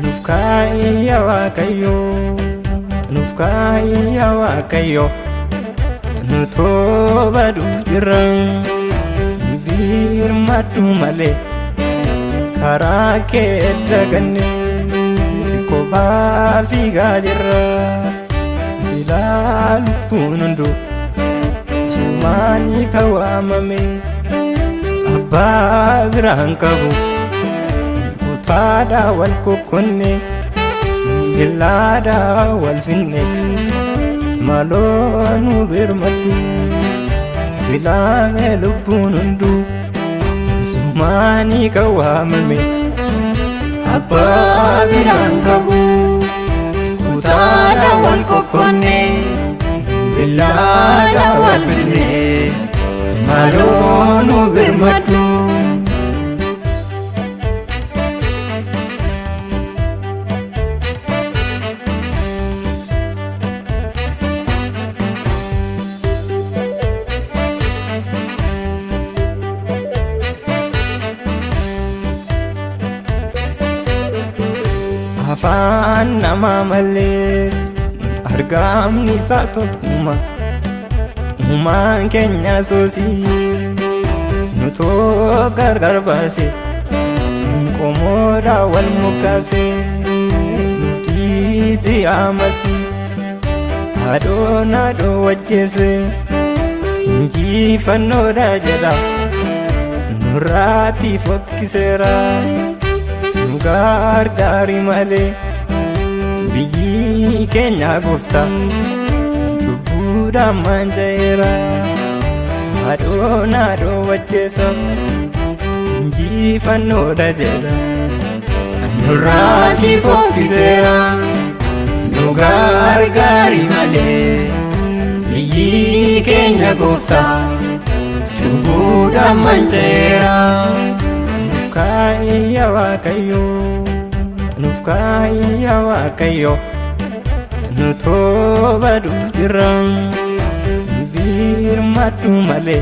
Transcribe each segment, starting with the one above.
Nufkaya Waaqayyo, Nufkaya Waaqayyo, Nutobadu jirang birmatu male karake dagane koba figa jirra silalu punundu sumani kawamame abba birankabu kutada wal kokonne ilada wal finne malonu birmatu silame lupunundu sumani kawamame abba birankabu kutada wal kokonne ilada wal finne malonu birmatu afaan nama malees argamni isaa tokkuma uumaan keenya soosii nutoo gargar baase qomoodha wal mukkaase nutiisi amasi haadhoo wajjeese injifannoodha jedha nurraatti fokkiseera gargaari malee biyyi keenya goofta cubbuudhaan mancaa'eera haadhoo wajjeessa injifannoodha jedha nurraatti fokkiseera nu gargaari malee biyyi keenya goofta cubbuudhaan mancaa'eera. Nufkaya Waaqayyo, Nufkaya Waaqayyo, Nutobadu jirang birmatu male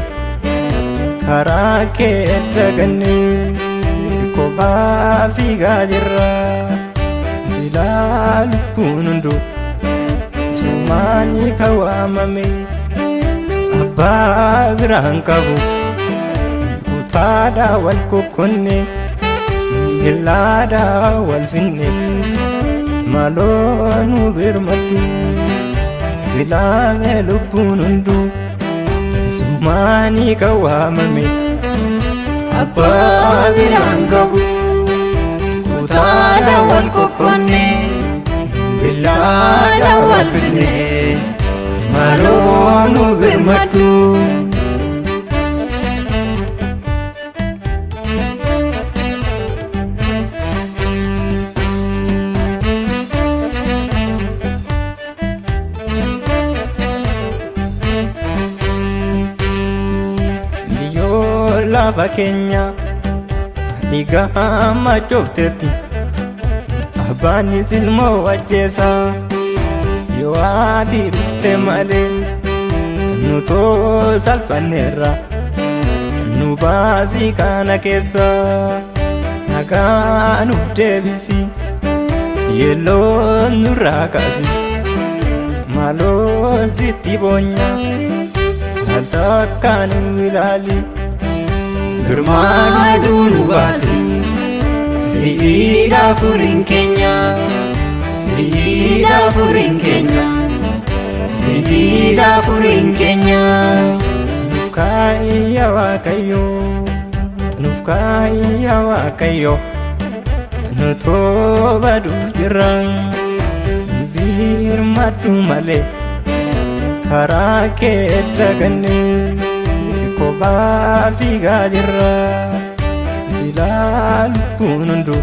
karake dagane koba figa jirra silalu punundu sumani kawamame abba birankabu kutada wal kokonne ilada wal finne malonu birmatu silame lupunundu sumani kawamame abba birankabu kutada wal kokonne ilada wal finne malonu birmatu lafa keenya dhiigaa machooftetti abbaanis ilmoo wajjeessa yoo ati dhufte malee nutoo salphanneerra nu baasii kana keessa nagaa nuuf deebisi yeelloon nurraa kaasi maaloo sitti boonya al takkaan ilaali Girmaan aduunu baasi siidha furiin keenya siidha furiin keenya siidha furiin keenya Nufkaya Waaqayyo, Nufkaya Waaqayyo, Nutobadu jirang birmatu male karake dagane koba figa jirra silalu punundu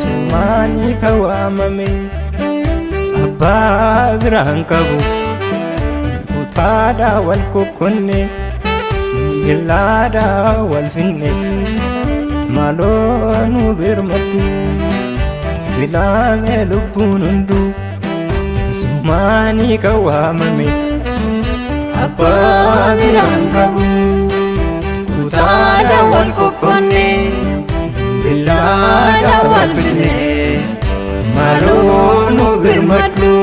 sumani kawamame abba birankabu kutada wal kokonne ilada wal finne malonu birmatu filaame lubbuun hunduu sumaanii kan waamame abbaa biraan qabu kutaadha wal qoqqonne billaadha wal fite maaloo nu birmadhu.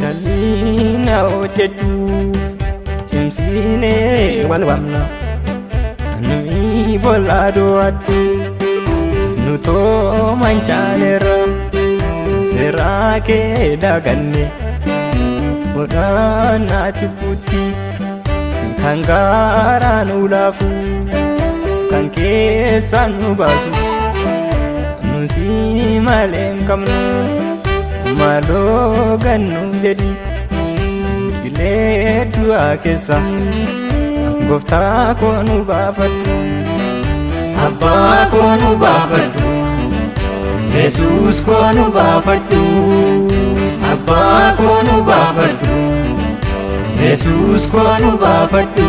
Jalina hojjechuuf cimsinee wal waamna nuyi bolaadoo addu nu too manchaaneerra seeraa kee daaganne godhaannaa cubbutti kan gaaraan nu laafu kan keessaan nu baasu nu si malee hin qabnu maaloo gannu jedhi qilee du'aa keessa gooftaa koo nu baafadhu. Abbaa koo nu baafadhu Yesuus koo nu baafadhu. Abbaa koo nu baafadhu Yesuus koo nu baafadhu.